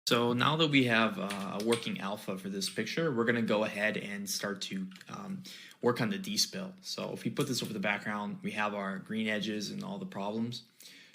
So now that we have a working alpha for this picture, we're going to go ahead and start to work on the despill. So if we put this over the background, we have our green edges and all the problems.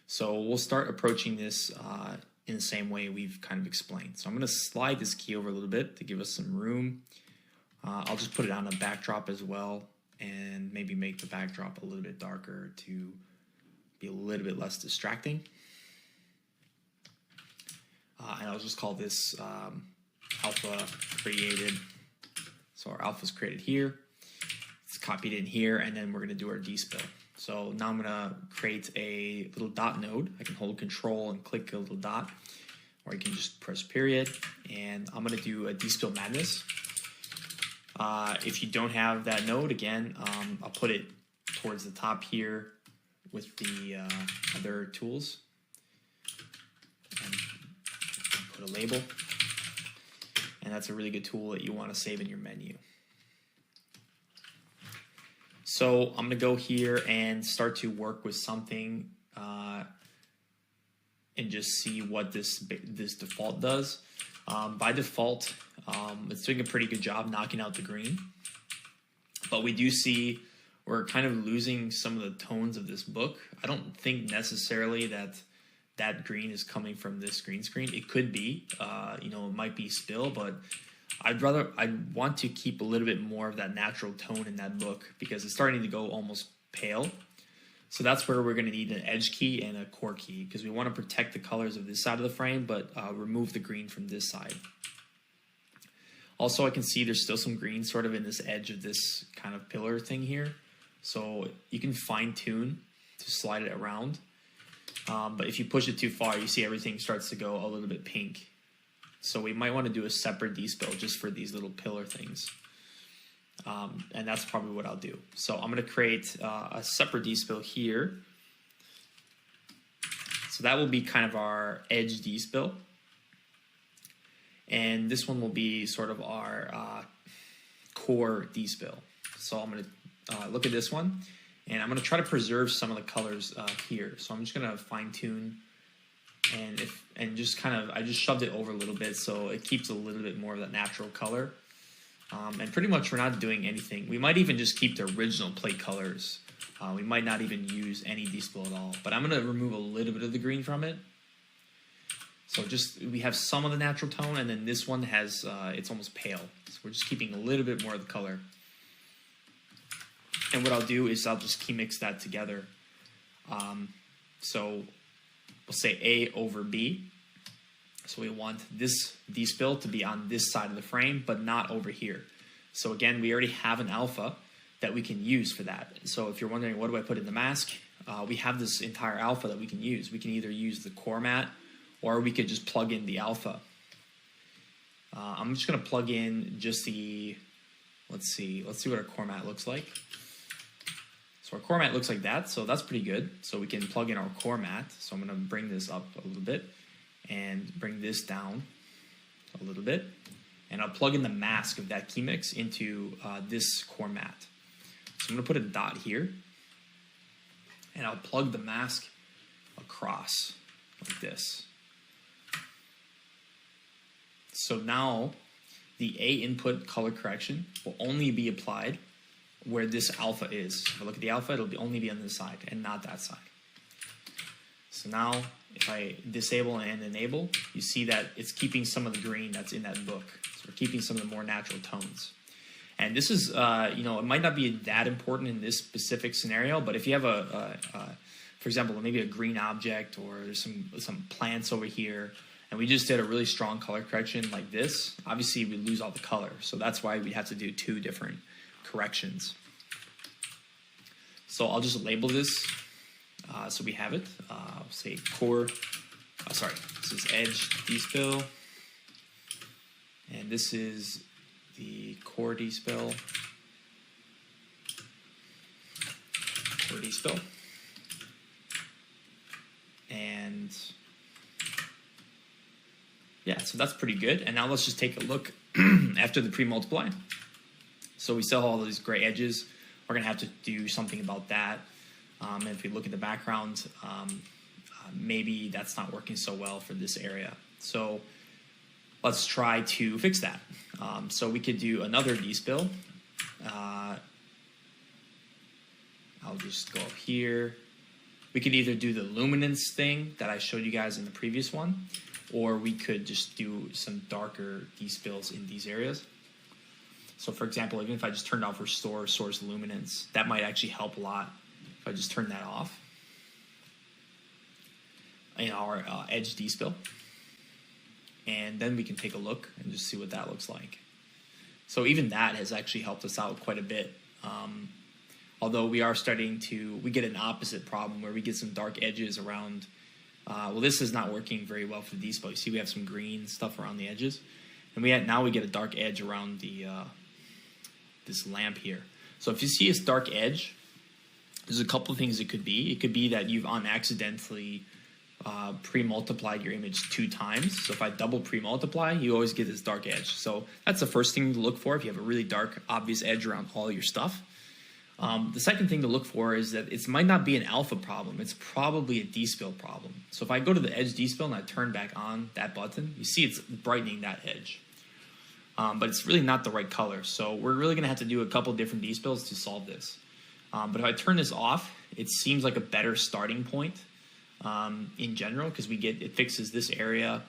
So we'll start approaching this in the same way we've kind of explained. So I'm going to slide this key over a little bit to give us some room. I'll just put it on a backdrop as well, and maybe make the backdrop a little bit darker to be a little bit less distracting. And I'll just call this alpha created. So our alpha is created here. It's copied in here, and then we're going to do our despill. So now I'm going to create a little dot node. I can hold Control and click a little dot, or you can just press period. And I'm going to do a despill madness. If you don't have that node, again, I'll put it towards the top here with the other tools. And put a label, and that's a really good tool that you want to save in your menu. So I'm going to go here and start to work with something and just see what this default does. By default, it's doing a pretty good job knocking out the green, but we do see we're kind of losing some of the tones of this book. I don't think necessarily that green is coming from this green screen. It could be, it might be spill, but I'd want to keep a little bit more of that natural tone in that book because it's starting to go almost pale. So that's where we're going to need an edge key and a core key because we want to protect the colors of this side of the frame, but remove the green from this side. Also, I can see there's still some green sort of in this edge of this kind of pillar thing here. So you can fine tune to slide it around. But if you push it too far, you see everything starts to go a little bit pink. So we might want to do a separate despill just for these little pillar things. And that's probably what I'll do. So I'm going to create a separate despill here. So that will be kind of our edge despill. And this one will be sort of our core despill. So I'm going to look at this one. And I'm going to try to preserve some of the colors here. So I'm just going to fine tune and just kind of, I just shoved it over a little bit so it keeps a little bit more of that natural color. And pretty much we're not doing anything. We might even just keep the original plate colors. We might not even use any despill at all. But I'm going to remove a little bit of the green from it. So we have some of the natural tone, and then this one has, it's almost pale. So we're just keeping a little bit more of the color. And what I'll do is I'll just key mix that together. So we'll say A over B. So we want this despill to be on this side of the frame, but not over here. So again, we already have an alpha that we can use for that. So if you're wondering, what do I put in the mask? We have this entire alpha that we can use. We can either use the core mat, or we could just plug in the alpha. I'm just going to plug in just the, let's see what our core mat looks like. So our core mat looks like that, so that's pretty good. So we can plug in our core mat. So I'm going to bring this up a little bit and bring this down a little bit. And I'll plug in the mask of that key mix into this core mat. So I'm going to put a dot here. And I'll plug the mask across like this. So now the A input color correction will only be applied where this alpha is. If I look at the alpha, it'll only be on this side and not that side. So now if I disable and enable, you see that it's keeping some of the green that's in that book. So we're keeping some of the more natural tones. And this is, it might not be that important in this specific scenario, but if you have for example, maybe a green object or there's some plants over here, and we just did a really strong color correction like this, obviously we lose all the color. So that's why we have to do two different corrections. So I'll just label this so we have it. I'll say core, this is edge despill, and this is the core despill, and yeah, so that's pretty good. And now let's just take a look after the pre-multiply. So we still have all these gray edges. We're going to have to do something about that. And if we look at the background, maybe that's not working so well for this area. So let's try to fix that. So we could do another despill. I'll just go up here. We could either do the luminance thing that I showed you guys in the previous one, or we could just do some darker despills in these areas. So for example, even if I just turned off restore source luminance, that might actually help a lot if I just turn that off in our edge despill. And then we can take a look and just see what that looks like. So even that has actually helped us out quite a bit. Although we are starting to, we get an opposite problem where we get some dark edges around. Well, this is not working very well for the despill. You see we have some green stuff around the edges. And now we get a dark edge around the this lamp here. So if you see this dark edge, there's a couple of things it could be. It could be that you've unaccidentally pre-multiplied your image 2 times. So if I double pre-multiply, you always get this dark edge. So that's the first thing to look for if you have a really dark, obvious edge around all your stuff. The second thing to look for is that it might not be an alpha problem. It's probably a despill problem. So if I go to the edge despill and I turn back on that button, you see it's brightening that edge. But it's really not the right color. So we're really going to have to do a couple different despills to solve this. But if I turn this off, it seems like a better starting point in general, because it fixes this area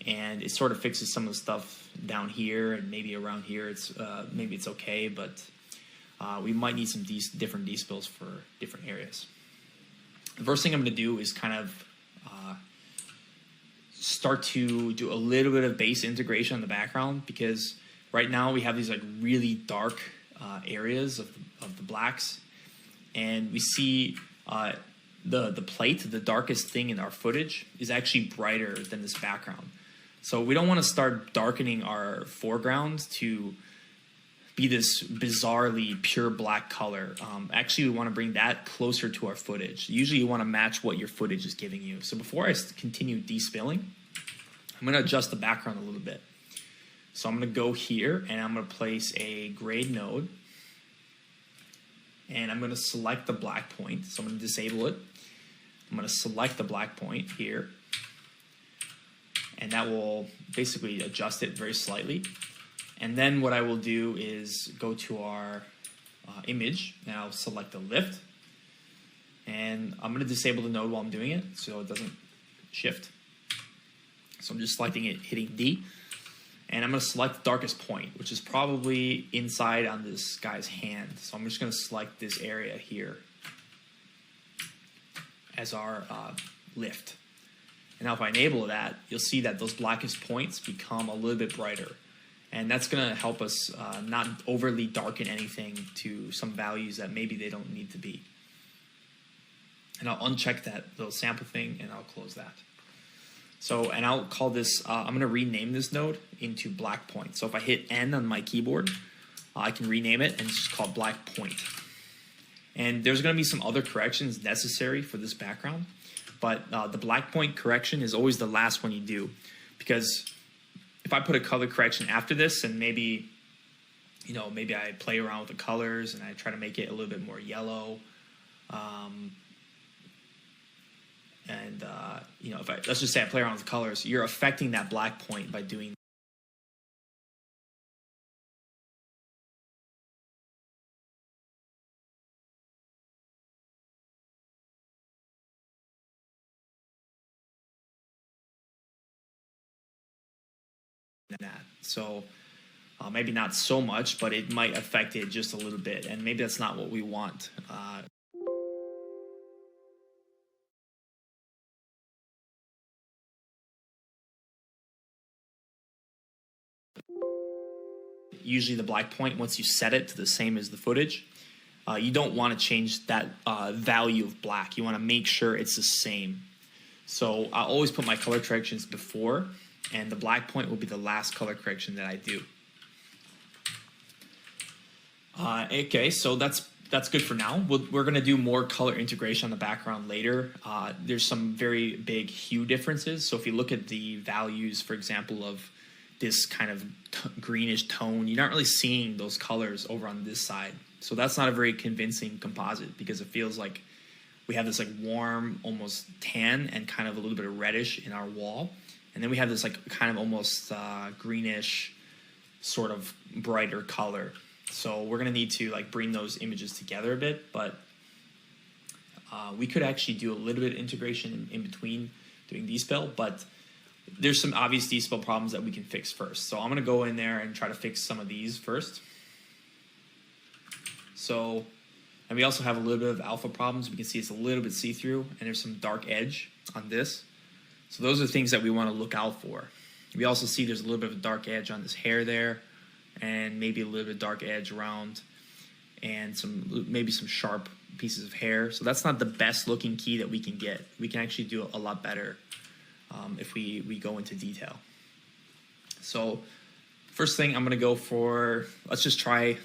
and it sort of fixes some of the stuff down here, and maybe around here maybe it's okay, but we might need some different despills for different areas. The first thing I'm going to do is kind of start to do a little bit of base integration on the background, because right now we have these like really dark areas of the blacks, and we see the plate, the darkest thing in our footage, is actually brighter than this background. So we don't want to start darkening our foreground to be this bizarrely pure black color. Actually, we want to bring that closer to our footage. Usually you want to match what your footage is giving you. So before I continue despilling, I'm going to adjust the background a little bit. So I'm going to go here and I'm going to place a grade node, and I'm going to select the black point. So I'm going to disable it. I'm going to select the black point here, and that will basically adjust it very slightly. And then what I will do is go to our image, and I'll select the lift, and I'm going to disable the node while I'm doing it so it doesn't shift. So I'm just selecting it, hitting D, and I'm going to select the darkest point, which is probably inside on this guy's hand. So I'm just going to select this area here as our lift. And now if I enable that, you'll see that those blackest points become a little bit brighter. And that's going to help us not overly darken anything to some values that maybe they don't need to be. And I'll uncheck that little sample thing, and I'll close that. So, and I'll call this, I'm going to rename this node into black point. So if I hit N on my keyboard, I can rename it and just call it black point. And there's going to be some other corrections necessary for this background, but the black point correction is always the last one you do, because if I put a color correction after this, and maybe I play around with the colors and I try to make it a little bit more yellow, let's just say I play around with the colors, you're affecting that black point by doing that. So maybe not so much, but it might affect it just a little bit, and maybe that's not what we want. Usually the black point, once you set it to the same as the footage, you don't want to change that value of black. You want to make sure it's the same. So I always put my color corrections before, and the black point will be the last color correction that I do. Okay, so that's good for now. We're going to do more color integration on the background later. There's some very big hue differences. So if you look at the values, for example, of this kind of greenish tone, you're not really seeing those colors over on this side. So that's not a very convincing composite, because it feels like we have this like warm, almost tan and kind of a little bit of reddish in our wall. And then we have this like kind of almost greenish sort of brighter color. So we're going to need to like bring those images together a bit, but we could actually do a little bit of integration in between doing Despill, but there's some obvious Despill problems that we can fix first. So I'm going to go in there and try to fix some of these first. So, and we also have a little bit of alpha problems. We can see it's a little bit see-through, and there's some dark edge on this. So those are things that we want to look out for. We also see there's a little bit of a dark edge on this hair there, and maybe a little bit of dark edge around, and maybe some sharp pieces of hair. So that's not the best looking key that we can get. We can actually do a lot better if we go into detail. So first thing I'm going to go for, let's just try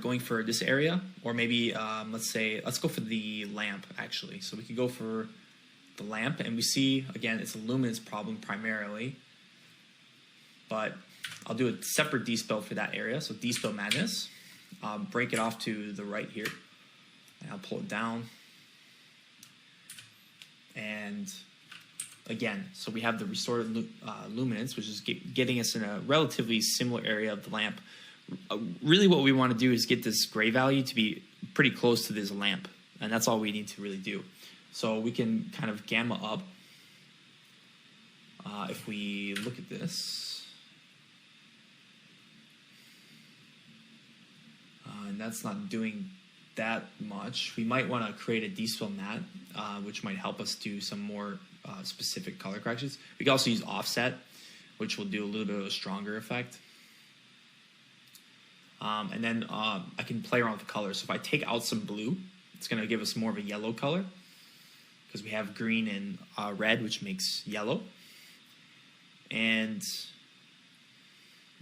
going for this area, or maybe let's go for the lamp actually. So we could go for the lamp, and we see again it's a luminance problem primarily, but I'll do a separate Despill for that area. So Despill Madness, break it off to the right here, and I'll pull it down. And again, so we have the restorative luminance, which is getting us in a relatively similar area of the lamp. Really what we want to do is get this gray value to be pretty close to this lamp, and that's all we need to really do. So we can kind of gamma up. If we look at this, and that's not doing that much, we might want to create a Despill matte, which might help us do some more specific color corrections. We can also use offset, which will do a little bit of a stronger effect. And then I can play around with the colors. So if I take out some blue, it's going to give us more of a yellow color, because we have green and red, which makes yellow. And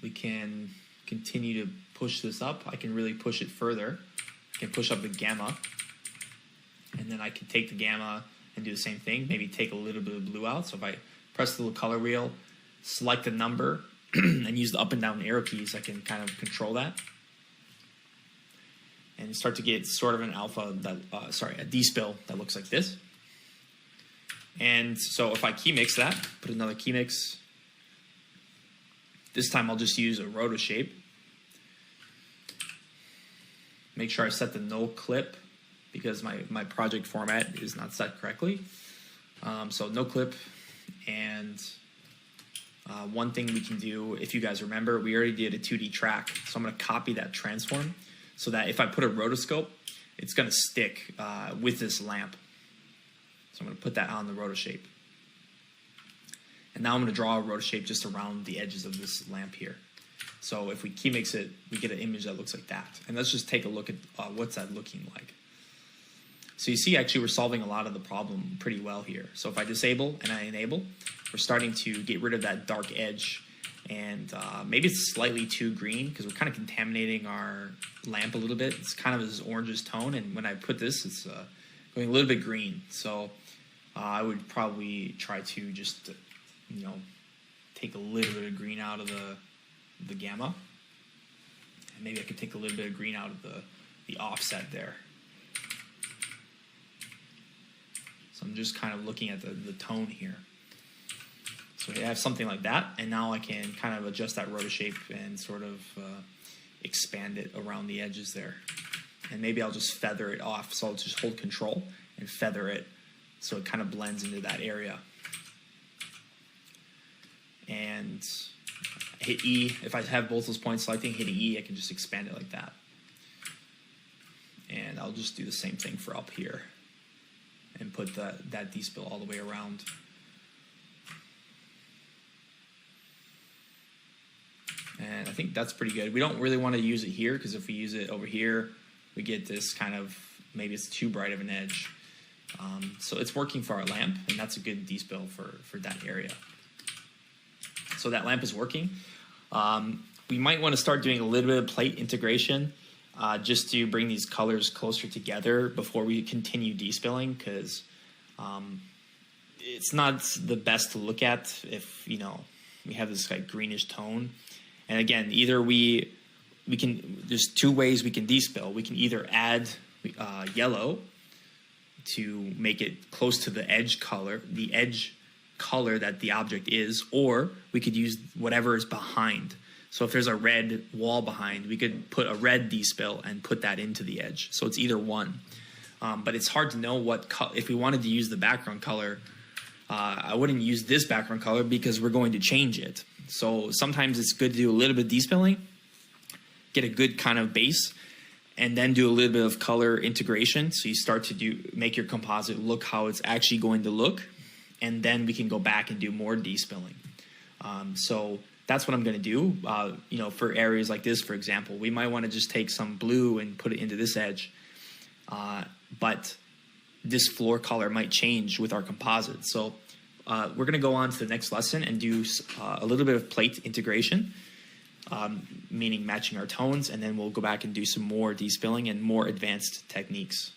we can continue to push this up. I can really push it further. I can push up the gamma, and then I can take the gamma and do the same thing, maybe take a little bit of blue out. So if I press the little color wheel, select the number, and use the up and down arrow keys, I can kind of control that and start to get sort of an alpha that, a Despill that looks like this. And so if I key mix that, put another key mix, this time I'll just use a roto shape. Make sure I set the no clip, because my project format is not set correctly. So no clip. And one thing we can do, if you guys remember, we already did a 2D track. So I'm going to copy that transform so that if I put a rotoscope, it's going to stick with this lamp. So I'm going to put that on the roto shape. And now I'm going to draw a roto shape just around the edges of this lamp here. So if we key mix it, we get an image that looks like that. And let's just take a look at what's that looking like. So you see, actually, we're solving a lot of the problem pretty well here. So if I disable and I enable, we're starting to get rid of that dark edge. And maybe it's slightly too green, because we're kind of contaminating our lamp a little bit. It's kind of this orangish tone. And when I put this, it's going a little bit green. So I would probably try to just, take a little bit of green out of the gamma. And maybe I could take a little bit of green out of the offset there. So I'm just kind of looking at the tone here. So I have something like that, and now I can kind of adjust that roto shape and sort of expand it around the edges there. And maybe I'll just feather it off. So I'll just hold control and feather it so it kind of blends into that area. And hit E. If I have both those points selecting, hitting E, I can just expand it like that. And I'll just do the same thing for up here and put that Despill all the way around. And I think that's pretty good. We don't really want to use it here, because if we use it over here, we get this kind of, maybe it's too bright of an edge. So it's working for our lamp, and that's a good Despill for that area. So that lamp is working. We might want to start doing a little bit of plate integration just to bring these colors closer together before we continue despilling, because it's not the best to look at if, we have this like greenish tone. And again, either we can, there's two ways we can despill. We can either add yellow to make it close to the edge color, the edge color that the object is, or we could use whatever is behind. So if there's a red wall behind, we could put a red despill and put that into the edge. So it's either one. But it's hard to know what if we wanted to use the background color. I wouldn't use this background color because we're going to change it. So sometimes it's good to do a little bit of despilling, get a good kind of base, and then do a little bit of color integration. So you start to make your composite look how it's actually going to look, and then we can go back and do more despilling. So that's what I'm going to do. You know, for areas like this, for example, we might want to just take some blue and put it into this edge. But this floor color might change with our composite. So we're going to go on to the next lesson and do a little bit of plate integration, meaning matching our tones, and then we'll go back and do some more despilling and more advanced techniques.